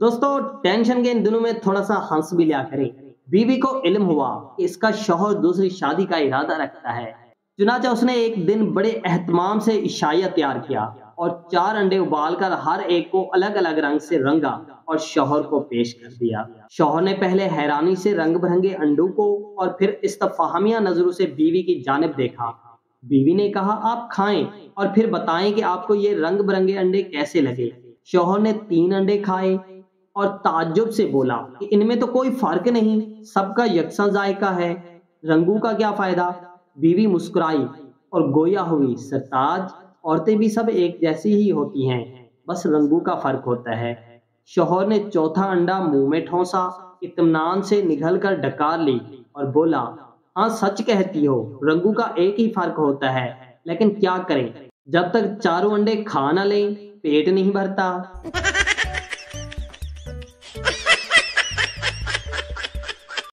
दोस्तों, टेंशन के इन दिनों में थोड़ा सा हंस भी लिया करें। बीवी को इल्म हुआ कि इसका शौहर दूसरी शादी का इरादा रखता है। चुनाचा उसने एक दिन बड़े एहतमाम से इशाया तैयार किया और 4 अंडे उबालकर हर एक को अलग अलग रंग से रंगा और शौहर को पेश कर दिया। शौहर ने पहले हैरानी से रंग बिरंगे अंडों को और फिर इस्तफाहमिया नजरों से बीवी की जानिब देखा। बीवी ने कहा, आप खाएं और फिर बताएं कि आपको ये रंग बिरंगे अंडे कैसे लगे। शौहर ने 3 अंडे खाए और ताज्जुब से बोला कि इनमें तो कोई फर्क नहीं, सबका यकसा जायका है, रंगों का क्या फायदा। बीवी मुस्कुराई और गोया हुई, सरताज, औरतें भी सब एक जैसी ही होती हैं, बस रंगों का फर्क होता है। शौहर ने चौथा अंडा मुंह में ठोंसा, इत्मीनान से निगल कर डकार ली और बोला, हाँ सच कहती हो, रंगों का एक ही फर्क होता है, लेकिन क्या करें, जब तक चारों अंडे खा ना लें पेट नहीं भरता।